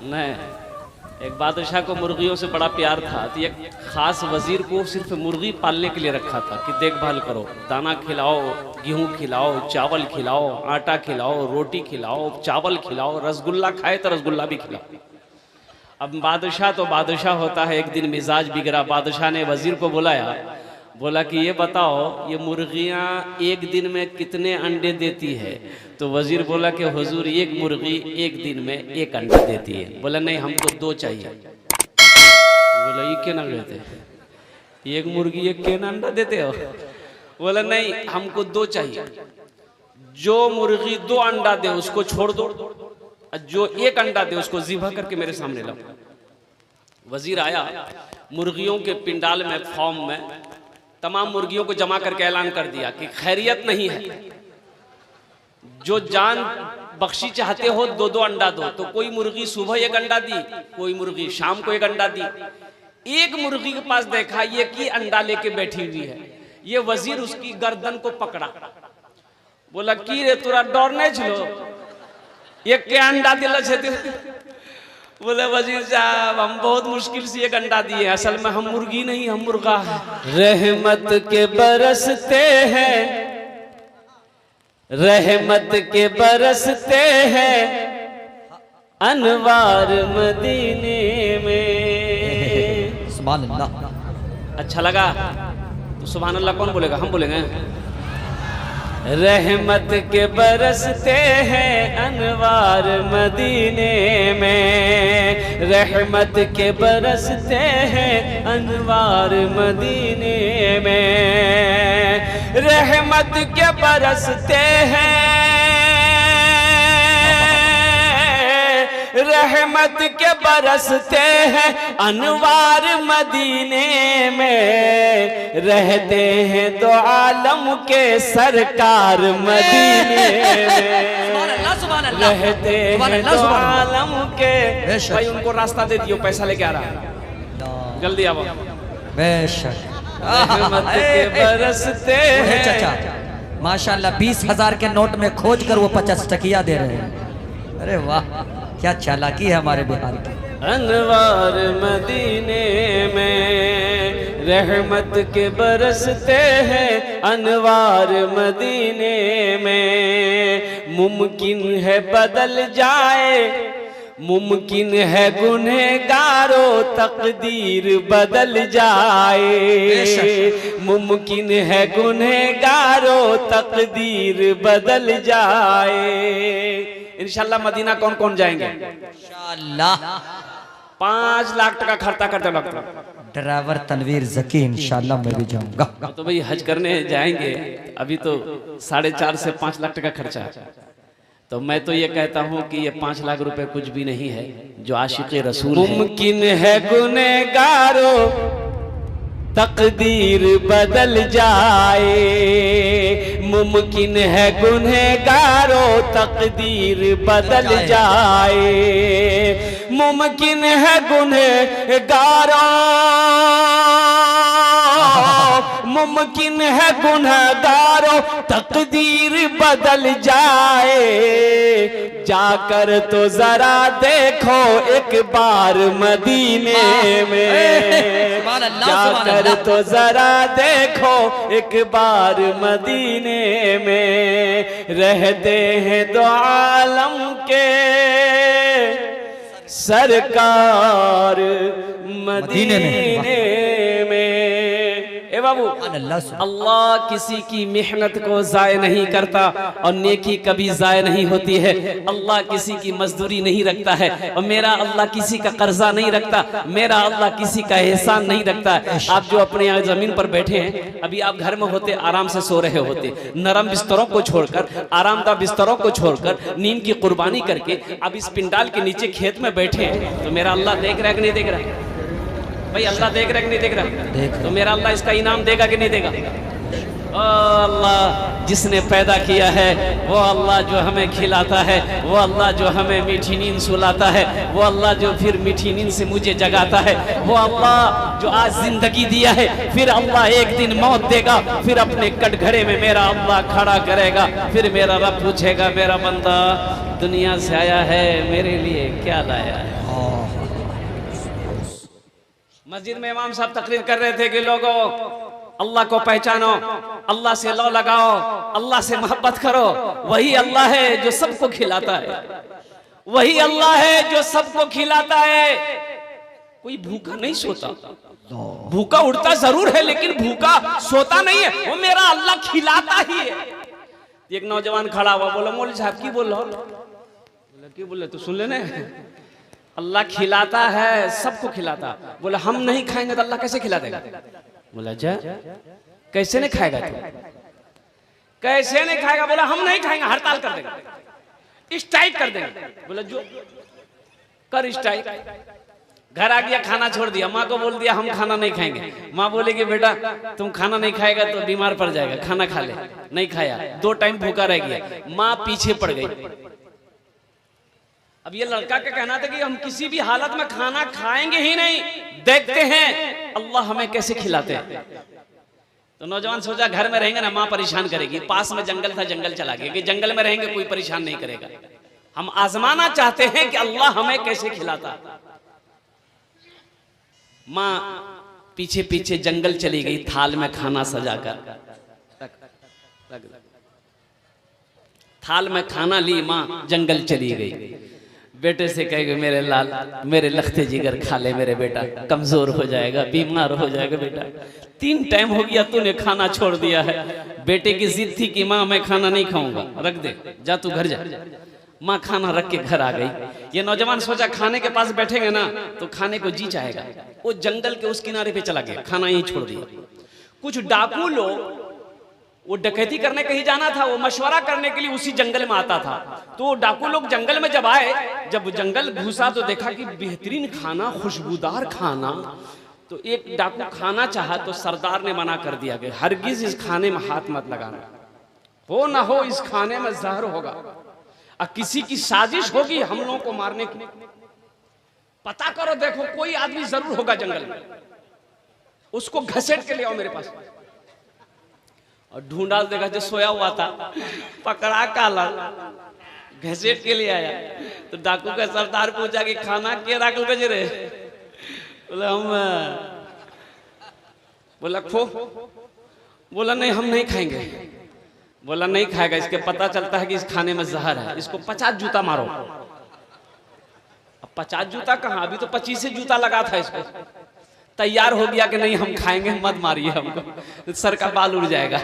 नहीं, एक बादशाह को मुर्गियों से बड़ा प्यार था, तो एक खास वजीर को सिर्फ मुर्गी पालने के लिए रखा था कि देखभाल करो, दाना खिलाओ, गेहूं खिलाओ, चावल खिलाओ, आटा खिलाओ, रोटी खिलाओ, चावल खिलाओ, रसगुल्ला खाए तो रसगुल्ला भी खिलाओ। अब बादशाह तो बादशाह होता है, एक दिन मिजाज बिगड़ा, बादशाह ने वजीर को बुलाया, बोला कि ये बताओ ये मुर्गियाँ एक दिन में कितने अंडे देती है? तो वजीर बोला कि हुजूर एक मुर्गी एक दिन में एक अंडा देती है। बोला नहीं, हमको दो चाहिए। बोला ये क्या ना देते, एक मुर्गी एक क्या ना अंडा देते हो? बोला नहीं, हमको दो चाहिए। जो मुर्गी दो अंडा दे उसको छोड़ दो, जो एक अंडा दे उसको ज़िबा करके मेरे सामने लाओ। वजीर आया, मुर्गियों के पिंडाल में फॉर्म में तमाम मुर्गियों को जमा करके ऐलान कर दिया कि खैरियत नहीं है, जो जान बख्शी चाहते हो दो दो अंडा दो। तो कोई मुर्गी सुबह एक अंडा दी, कोई मुर्गी शाम को एक अंडा दी। एक मुर्गी के पास देखा ये की अंडा लेके बैठी हुई है। ये वजीर उसकी गर्दन को पकड़ा, बोला की रे तोरा डर नहीं छलो, ये क्या अंडा दिला छे? बोले वजीर साहब हम बहुत मुश्किल से एक अंडा दिए, असल में हम मुर्गी नहीं हम मुर्गा है। रहमत के बरसते हैं, रहमत के बरसते हैं अनवार मदीने में। सुभान अल्लाह। अच्छा लगा तो सुभान अल्लाह कौन बोलेगा? हम बोलेंगे। रहमत के बरसते हैं अनवार मदीने में, रहमत के बरसते हैं अनवार मदीने में, रहमत के बरसते हैं, रहमत के बरसते हैं अनवार मदीने में, रहते हैं दो आलम के सरकार मदीने में, रहते हैं दो आलम के। भाई उनको रास्ता दे दियो, पैसा लेके आ रहा है, जल्दी आओ। बेशक रहमत के बरसते हैं। चाचा माशाल्लाह 20,000 के नोट में खोज कर वो 50 टकिया दे रहे हैं। अरे वाह क्या चालाकी है हमारे बिहार की। अनवार मदीने में रहमत के बरसते हैं अनवार मदीने में, मुमकिन है बदल जाए, मुमकिन है गुनहगारों तकदीर बदल जाए, मुमकिन है गुनहगारों तकदीर बदल जाए। इंशाल्लाह मदीना कौन कौन जाएंगे? इंशाल्लाह 5 लाख टका खर्चा करते लगता। ड्राइवर तनवीर जकी इंशाल्लाह मैं भी जाऊंगा। तो भाई हज करने जाएंगे, अभी तो 4.5 से 5 लाख टका खर्चा है। तो मैं तो ये कहता हूँ कि ये 5 लाख रुपए कुछ भी नहीं है जो आशिक़े रसूल है। मुमकिन है गुनहगारों तकदीर बदल जाए, मुमकिन है गुनहगारों तकदीर बदल जाए, मुमकिन है गुनहगारों, मुमकिन है गुनहगारों तकदीर बदल जाए, जाकर तो जरा देखो एक बार मदीने में, जाकर तो जरा देखो एक बार मदीने में, रहते हैं दो आलम के सरकार मदीने में। ए बाबू, अल्लाह किसी की मेहनत को जाय नहीं करता और नेकी कभी जाय नहीं होती है। अल्लाह किसी की मजदूरी नहीं रखता है और मेरा अल्लाह किसी का कर्जा नहीं रखता, मेरा अल्लाह किसी का एहसान नहीं रखता है। आप जो अपने यहाँ जमीन पर बैठे हैं, अभी आप घर में होते आराम से सो रहे होते, नरम बिस्तरों को छोड़कर, आरामदाह बिस्तरों को छोड़कर, नींद की कुर्बानी करके अब इस पिंडाल के नीचे खेत में बैठे हैं, तो मेरा अल्लाह देख रहा है कि नहीं देख रहा? भाई अल्लाह देख रहा है कि नहीं देख रहा? तो मेरा अल्लाह इसका इनाम देगा कि नहीं देगा? अल्लाह जिसने पैदा किया है, वो अल्लाह जो हमें खिलाता है, वो अल्लाह जो हमें मीठी नींद सुलाता है, वो अल्लाह जो फिर मीठी नींद से मुझे जगाता है, वो अल्लाह जो आज जिंदगी दिया है, फिर अल्लाह एक दिन मौत देगा, फिर अपने कटघरे में मेरा अल्लाह खड़ा करेगा, फिर मेरा रब पूछेगा मेरा बंदा दुनिया से आया है, मेरे लिए क्या लाया है। मस्जिद में इमाम साहब तकरीर कर रहे थे कि लोगों अल्लाह को पहचानो, अल्लाह से लौ लगाओ, अल्लाह से मोहब्बत करो। वही अल्लाह है जो सबको खिलाता है, वही अल्लाह है जो सबको खिलाता है। कोई भूखा नहीं सोता, भूखा उठता जरूर है लेकिन भूखा सोता नहीं है, वो मेरा अल्लाह खिलाता ही है। एक नौजवान खड़ा हुआ, बोला मौलवी साहब की बोल रहा, की बोले तो सुन लेने, अल्लाह खिलाता है, सबको खिलाता। बोला हम नहीं खाएंगे तो अल्लाह कैसे खिला देगा? बोला जा कैसे नहीं खाएगा तू, कैसे नहीं खाएगा? बोला हम नहीं खाएंगे, हड़ताल कर देंगे, स्ट्राइक कर देंगे। बोला जो कर स्ट्राइक। घर आ गया, खाना छोड़ दिया, माँ को बोल दिया हम खाना नहीं खाएंगे। माँ बोलेगी बेटा तुम खाना नहीं खाएगा तो बीमार पड़ जाएगा, खाना खा ले। नहीं खाया, 2 टाइम भूखा रह गया, माँ पीछे पड़ गई। अब ये लड़का का कहना था कि हम किसी भी हालत में खाना खाएंगे ही नहीं, देखते हैं अल्लाह हमें कैसे खिलाते हैं। तो नौजवान सोचा घर में रहेंगे ना माँ परेशान करेगी, पास में जंगल था, जंगल चला गया कि जंगल में रहेंगे कोई परेशान नहीं करेगा। हम आजमाना चाहते हैं कि अल्लाह हमें कैसे खिलाता। माँ पीछे पीछे जंगल चली गई, थाल में खाना सजाकर थाल में खाना ली, माँ जंगल चली गई। बेटे से कहेगा मेरे लाल, मेरे लखते जिगर खा ले मेरे बेटा, कमजोर हो जाएगा, बीमार हो जाएगा बेटा। 3 टाइम हो गया तूने खाना छोड़ दिया है। बेटे की जिद थी कि माँ मैं खाना नहीं खाऊंगा, रख दे, जा तू घर जा। माँ खाना रख के घर आ गई। ये नौजवान सोचा खाने के पास बैठेंगे ना तो खाने को जी चाहेगा। वो जंगल के उस किनारे पे चला गया, खाना यहीं छोड़ दिया। कुछ डाकू लोग, वो डकैती करने कहीं जाना था, वो मशवरा करने के लिए उसी जंगल में आता था। तो डाकू लोग जंगल में जब आए, जब जंगल घुसा तो देखा कि बेहतरीन खाना, खुशबूदार खाना। तो एक डाकू खाना चाहा तो सरदार ने मना कर दिया कि हरगिज इस खाने में हाथ मत लगाना, हो ना हो इस खाने में जहर होगा और किसी की साजिश होगी हम लोगों को मारने की। पता करो, देखो कोई आदमी जरूर होगा जंगल में, उसको घसीट के ले आओ मेरे पास। और ढूंढा, देखा जो सोया हुआ था, पकड़ा, काला, घसीट के लिए आया। तो डाकू का सरदार पूछा कि खाना के राखल बजे रे? बोला हम, बोला खो, बोला नहीं हम नहीं खाएंगे। बोला नहीं खाएगा, इसके पता चलता है कि इस खाने में जहर है, इसको 50 जूता मारो। अब 50 जूता कहाँ, अभी तो 25 से जूता लगा था इसको। तैयार हो गया कि नहीं हम खाएंगे, मत मारिए हमको, सर का बाल उड़ जाएगा।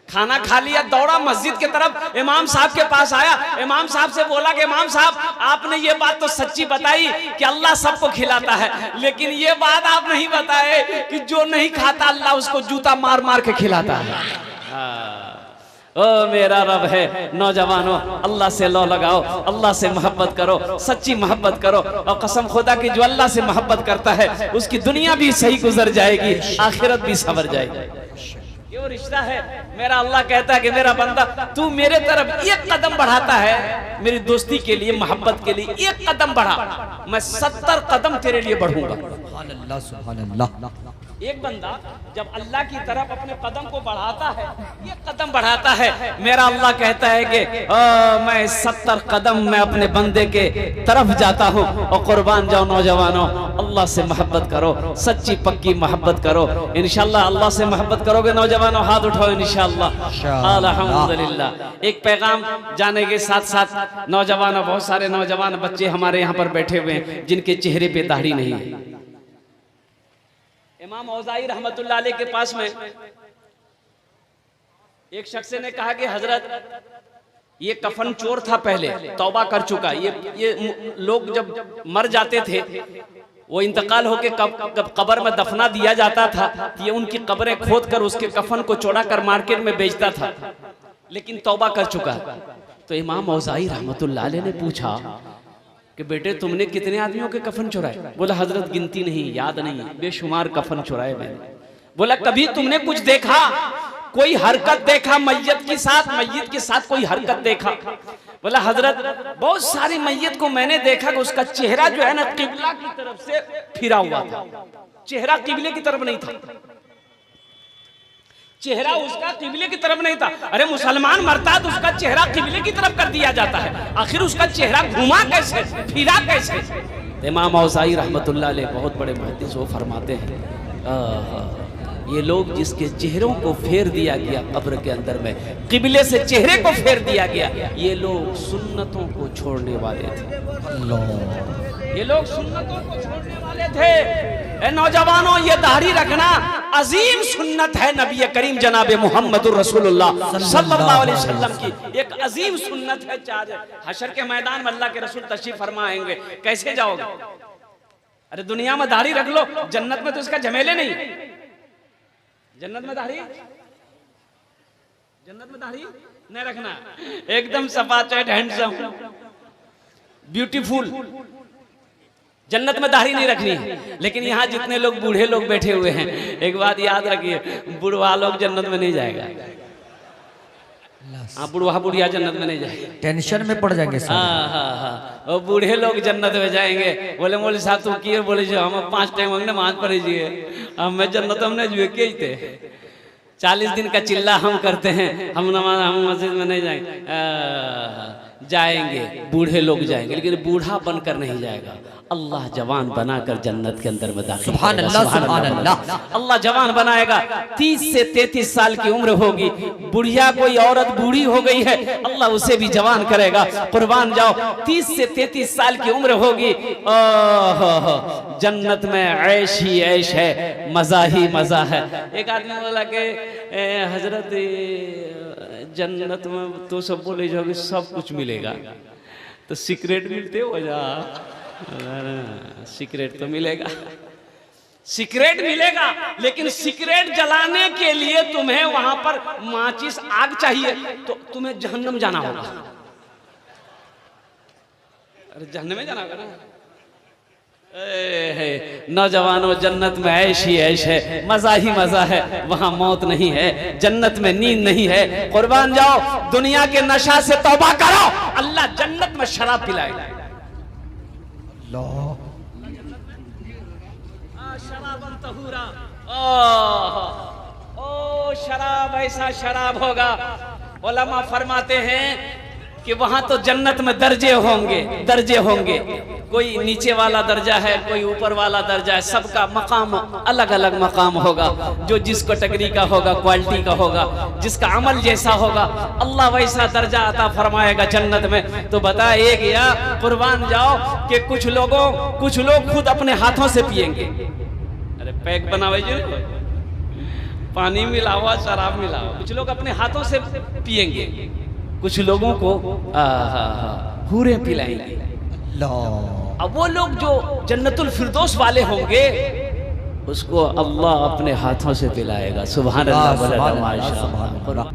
खाना खा लिया, दौड़ा मस्जिद के तरफ, इमाम साहब के पास आया। इमाम साहब से बोला कि इमाम साहब आपने ये बात तो सच्ची बताई कि अल्लाह सबको खिलाता है, लेकिन ये बात आप नहीं बताए कि जो नहीं खाता अल्लाह उसको जूता मार मार के खिलाता है। ओ मेरा रब है, नौजवानों अल्लाह से लो लगाओ, अल्लाह से मोहब्बत करो, सच्ची मोहब्बत करो। और कसम खुदा की जो अल्लाह से मोहब्बत करता है उसकी दुनिया भी सही गुजर जाएगी, आखिरत भी संवर जाएगी। ये वो रिश्ता है। मेरा अल्लाह कहता है कि मेरा बंदा तू मेरे तरफ 1 कदम बढ़ाता है, मेरी दोस्ती के लिए, मोहब्बत के लिए 1 कदम बढ़ा, मैं 70 कदम तेरे लिए बढ़ूंगा। सुभान अल्लाह। एक बंदा जब अल्लाह की तरफ अपने कदम को बढ़ाता है, 1 कदम बढ़ाता है, मेरा अल्लाह कहता है कि मैं 70 कदम मैं अपने बंदे के तरफ जाता हूँ। और कुर्बान जाओ नौजवानों, अल्लाह से मोहब्बत करो, सच्ची पक्की मोहब्बत करो। इंशाअल्लाह अल्लाह से मोहब्बत करोगे नौजवानों, हाथ उठाओ इंशाअल्लाह। अल्हम्दुलिल्लाह। एक पैगाम जाने के साथ साथ नौजवानों, बहुत सारे नौजवान बच्चे हमारे यहाँ पर बैठे हुए हैं जिनके चेहरे पे दाढ़ी नहीं है। इमाम औज़ाई रहमतुल्लाह अलैह के पास में एक शख्स ने कहा कि हजरत ये कफन चोर था, पहले तौबा कर चुका। ये लोग जब मर जाते थे, वो इंतकाल होके कब्र में दफना दिया जाता था, ये उनकी कब्रें खोद कर उसके कफन को चौड़ा कर मार्केट में बेचता था, लेकिन तौबा कर चुका। तो इमाम औज़ाई रहमतुल्लाह अलैह ने पूछा कि बेटे तुमने कितने आदमियों के कफन चुराए? बोला हजरत गिनती नहीं, याद नहीं, बेशुमार कफन चुराए मैंने। बोला कभी तुमने कुछ देखा, कोई हरकत देखा मैयत के साथ कोई हरकत देखा? बोला हजरत बहुत सारी मैयत को मैंने देखा कि उसका चेहरा जो है ना किबला की तरफ से फिरा हुआ था, चेहरा किबले की तरफ नहीं था। चेहरा उसका किबले की तरफ नहीं था। अरे मुसलमान मरता तो उसका चेहरा किबले की तरफ कर दिया जाता है, आखिर उसका चेहरा घुमा कैसे, फिरा कैसे? इमाम औज़ाई रहमतुल्लाह अलैह बहुत बड़े मुहद्दिस वो फरमाते हैं, ये लोग जिसके चेहरों को फेर दिया गया कब्र के अंदर में, किबले से चेहरे को फेर दिया गया, ये लोग सुन्नतों को छोड़ने वाले थे। ये लोग सुन्नतों को छोड़ने वाले थे। ए नौजवानों, ये दाढ़ी रखना अजीम सुन्नत है नबी करीम जनाब मुहम्मदुर रसूलुल्लाह सल्लल्लाहु अलैहि वसल्लम की एक अजीम सुन्नत है। चार हशर के मैदान में अल्लाह के रसूल तशरीफ फरमाएंगे, कैसे जाओगे? अरे दुनिया में दाढ़ी रख लो, जन्नत में तो इसका झमेले नहीं। जन्नत में दाढ़ी, जन्नत में दाढ़ी नहीं रखना, एकदम सफा चैट हैंडसम ब्यूटीफुल। जन्नत में दाढ़ी नहीं रखनी है। लेकिन यहाँ जितने लोग बूढ़े लोग बैठे हुए हैं, एक बात याद रखिए, बुढ़वा लोग जन्नत में नहीं जाएगा। हाँ, बुढ़वा बुढ़िया जन्नत में नहीं जाएगा, टेंशन में पड़ जाएंगे। हाँ, और बूढ़े लोग जन्नत में जाएंगे। बोले मौलवी साहब तू किए? बोले जो हम 5 टाइम हमने नमाज पढ़ी जी, मैं जन्नत हमने जुए के थे। 40 दिन का चिल्ला हम करते हैं, हम नमाज, हम मस्जिद में नहीं जाएंगे। जाएंगे, बूढ़े लोग जाएंगे, लेकिन बूढ़ा बनकर नहीं जाएगा। अल्लाह जवान बनाकर जन्नत के अंदर में दाखिल सुभान अल्लाह, सुभान अल्लाह। अल्लाह जवान बनाएगा। 30 से 33 साल की उम्र होगी, बुढ़िया कोई औरत बूढ़ी हो गई है, अल्लाह उसे भी जवान करेगा। कुर्बान जाओ, 30 से 33 साल की उम्र होगी, जन्नत में ऐश ही ऐश है, मजा ही मजा है। एक आदमी बोला कि हजरत जन्नत में तो सब बोले जाओगे सब कुछ मिलेगा, तो सिगरेट मिलते हो जा? सिगरेट तो मिलेगा, सिगरेट मिलेगा, लेकिन सिगरेट जलाने के लिए तुम्हें वहां पर माचिस आग चाहिए, तो तुम्हें जहन्नम जाना होगा। अरे जहन्नम में जाना होगा ना। नौजवानों, जन्नत में ऐश ही ऐश है, मजा ही मजा है, वहां मौत नहीं है, जन्नत में नींद नहीं है। कुर्बान जाओ, दुनिया के नशा से तौबा करो, अल्लाह जन्नत में शराब पिलाएगा। शराबन तहूरा, ओ शराब ऐसा शराब होगा। उलमा फरमाते हैं कि वहां तो जन्नत में दर्जे होंगे, दर्जे होंगे। कोई नीचे वाला दर्जा है, कोई ऊपर वाला दर्जा है, सबका मकाम अलग अलग मकाम होगा। जो जिस कैटेगरी का होगा, क्वालिटी का होगा, जिसका अमल जैसा होगा, अल्लाह वैसा दर्जा अता फरमाएगा जन्नत में। तो बताइए गया, कुर्बान जाओ, कि कुछ लोग खुद अपने हाथों से पिएंगे। अरे पैक बनावे जी, पानी मिलावा, शराब मिलावा, कुछ लोग अपने हाथों से पिएंगे, कुछ लोगों को हूरे पिलाएंगे। अब वो लोग जो जन्नतुल फिरदौस वाले होंगे, उसको अल्लाह अपने हाथों से पिलाएगा। सुभान अल्लाह, सुभान अल्लाह।